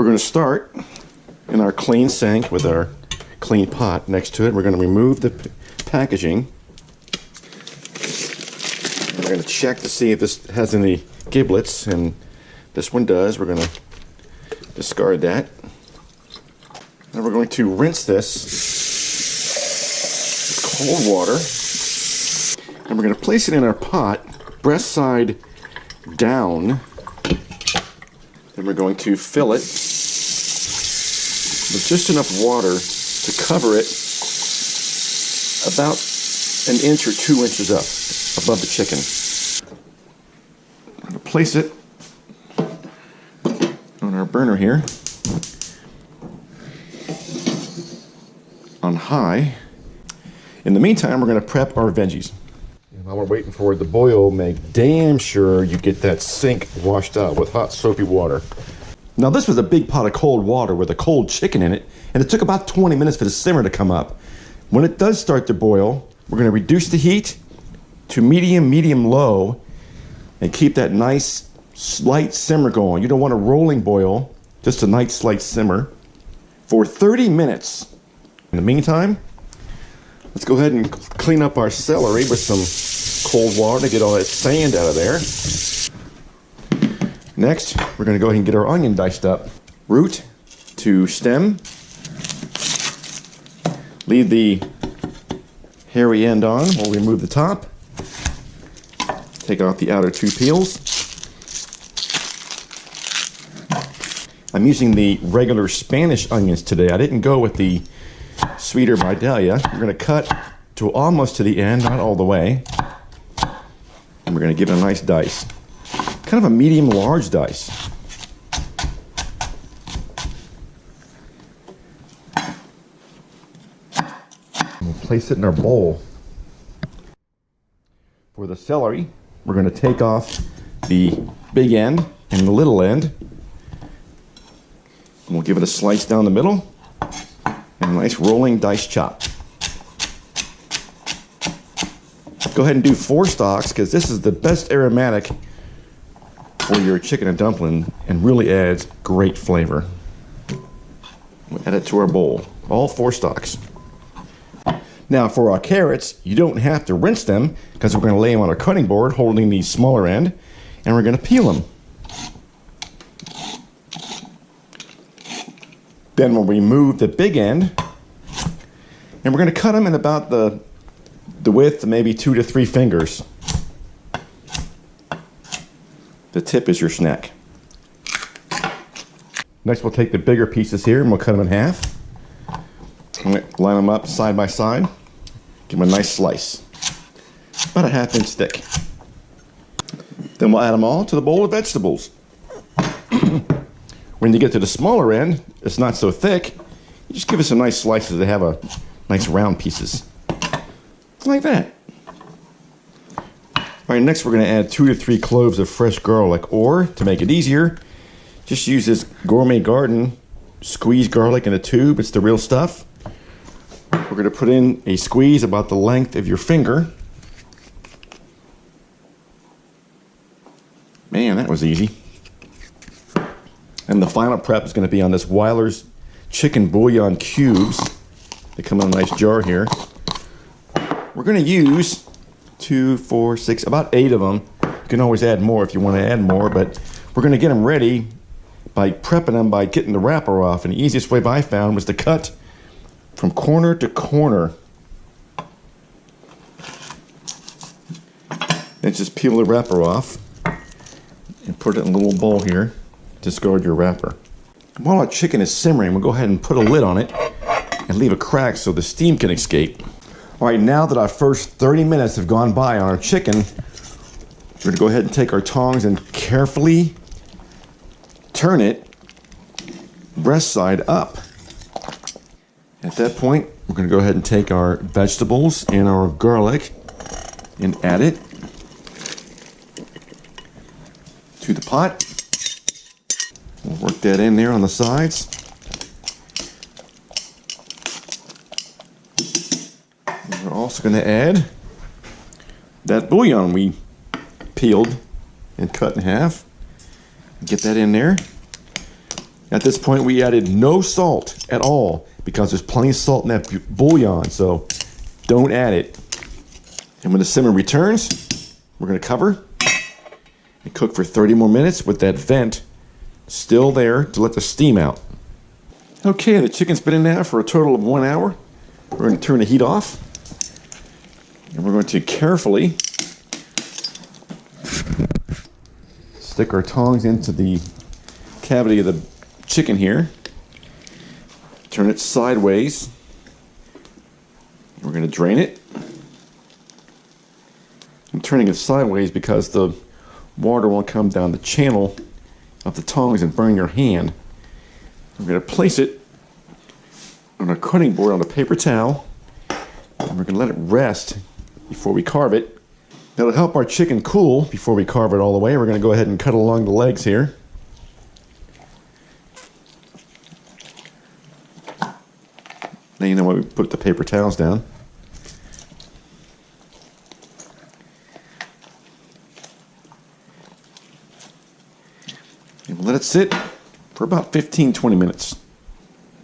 We're going to start in our clean sink with our clean pot next to it. We're going to remove the packaging. We're going to check to see if this has any giblets, and this one does. We're going to discard that. And we're going to rinse this with cold water. And we're going to place it in our pot, breast side down. And we're going to fill it with just enough water to cover it about 1 inch or 2 inches up above the chicken. I'm going to place it on our burner here on high. In the meantime, we're going to prep our veggies. And while we're waiting for it to boil, make damn sure you get that sink washed out with hot soapy water. Now this was a big pot of cold water with a cold chicken in it, and it took about 20 minutes for the simmer to come up. When it does start to boil, we're going to reduce the heat to medium low and keep that nice slight simmer going. You don't want a rolling boil, just a nice slight simmer for 30 minutes. In the meantime, let's go ahead and clean up our celery with some cold water to get all that sand out of there. Next, we're going to go ahead and get our onion diced up. Root to stem. Leave the hairy end on. We'll remove the top. Take off the outer 2 peels. I'm using the regular Spanish onions today. I didn't go with the sweeter Vidalia. We're going to cut to almost to the end, not all the way. And we're going to give it a nice dice. Kind of a medium-large dice. We'll place it in our bowl. For the celery, we're going to take off the big end and the little end. And we'll give it a slice down the middle and a nice rolling dice chop. Go ahead and do 4 stalks because this is the best aromatic for your chicken and dumpling and really adds great flavor. We'll add it to our bowl, all 4 stalks. Now for our carrots, you don't have to rinse them because we're going to lay them on our cutting board holding the smaller end, and we're going to peel them. Then we'll remove the big end, and we're going to cut them in about the width of maybe 2 to 3 fingers. The tip is your snack. Next we'll take the bigger pieces here and we'll cut them in half. Line them up side by side. Give them a nice slice. About a 1/2 inch thick. Then we'll add them all to the bowl of vegetables. When you get to the smaller end, it's not so thick. You just give us some nice slices that have a nice round pieces. Like that. All right, next we're going to add 2 to 3 cloves of fresh garlic, or to make it easier, just use this Gourmet Garden squeezed garlic in a tube. It's the real stuff. We're going to put in a squeeze about the length of your finger. Man, that was easy. And the final prep is going to be on this Weiler's chicken bouillon cubes. They come in a nice jar here. We're going to use 2, 4, 6, about 8 of them. You can always add more if you want to add more, but we're going to get them ready by prepping them by getting the wrapper off. And the easiest way I found was to cut from corner to corner. Then just peel the wrapper off and put it in a little bowl here. Discard your wrapper. While our chicken is simmering, we'll go ahead and put a lid on it and leave a crack so the steam can escape. All right, now that our first 30 minutes have gone by on our chicken, we're going to go ahead and take our tongs and carefully turn it breast side up. At that point, we're going to go ahead and take our vegetables and our garlic and add it to the pot. We'll work that in there on the sides. We're also going to add that bouillon we peeled and cut in half. Get that in there. At this point, we added no salt at all because there's plenty of salt in that bouillon, so don't add it. And when the simmer returns, we're going to cover and cook for 30 more minutes with that vent still there to let the steam out. Okay, the chicken's been in now for a total of 1 hour. We're going to turn the heat off, and we're going to carefully stick our tongs into the cavity of the chicken here. Turn it sideways. We're going to drain it. I'm turning it sideways because the water won't come down the channel of the tongs and burn your hand. We're going to place it on a cutting board on a paper towel, and we're going to let it rest before we carve it. That'll help our chicken cool before we carve it all the way. We're going to go ahead and cut along the legs here. Now you know why we put the paper towels down. And we'll let it sit for about 15-20 minutes.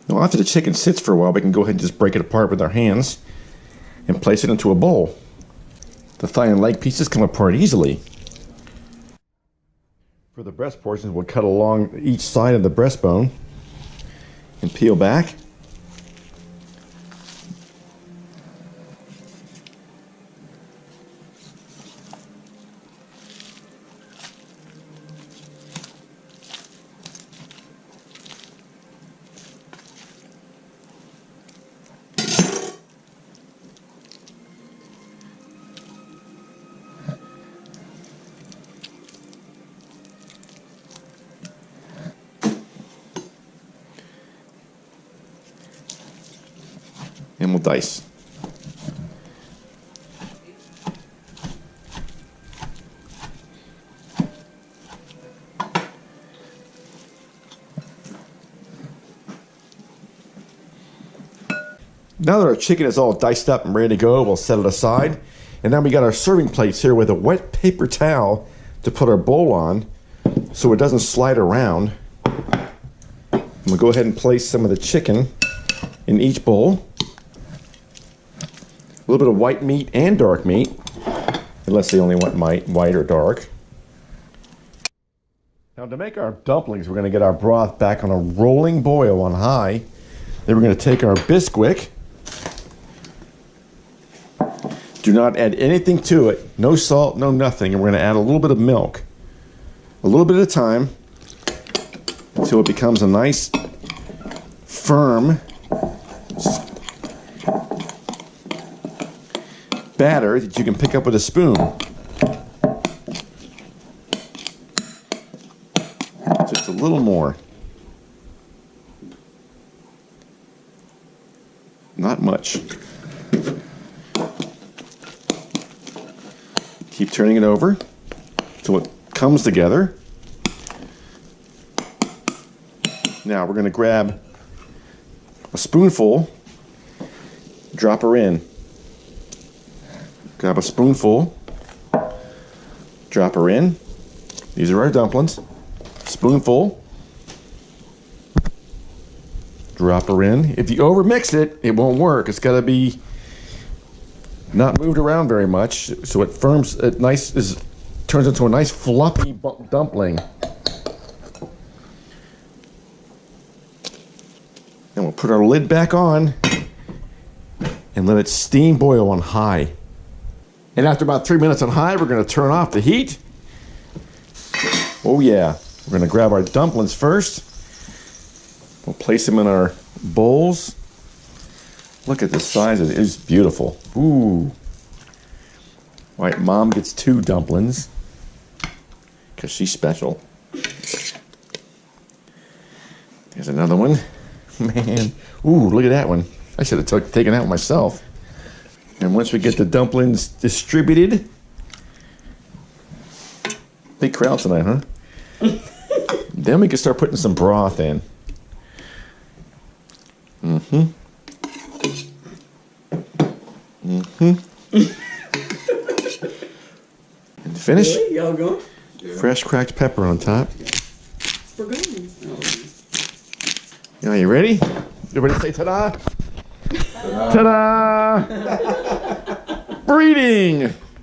Now after the chicken sits for a while, we can go ahead and just break it apart with our hands and place it into a bowl. The thigh and leg pieces come apart easily. For the breast portions, we'll cut along each side of the breastbone and peel back. And we'll dice. Now that our chicken is all diced up and ready to go, we'll set it aside. And now we got our serving plates here with a wet paper towel to put our bowl on so it doesn't slide around. And we'll go ahead and place some of the chicken in each bowl. A little bit of white meat and dark meat, unless they only want white or dark. Now to make our dumplings, we're going to get our broth back on a rolling boil on high. Then we're going to take our Bisquick. Do not add anything to it. No salt, no nothing. And we're going to add a little bit of milk. A little bit at a time until it becomes a nice, firm batter that you can pick up with a spoon. Just a little more. Not much. Keep turning it over until it comes together. Now we're going to grab a spoonful, drop her in. Grab a spoonful, drop her in. These are our dumplings. Spoonful, drop her in. If you overmix it, it won't work. It's got to be not moved around very much, so it turns into a nice fluffy dumpling. Then we'll put our lid back on and let it steam boil on high. And after about 3 minutes on high, we're going to turn off the heat. Oh yeah, we're going to grab our dumplings first. We'll place them in our bowls. Look at the size of it. It's beautiful. Ooh. All right, Mom gets 2 dumplings because she's special. There's another one. Man. Ooh, look at that one. I should have taken that one myself. And once we get the dumplings distributed, big crowd tonight, huh? Then we can start putting some broth in. And finish. Y'all go. Fresh cracked pepper on top. We're going. Are you ready? Everybody say ta-da! Ta-da! Breeding!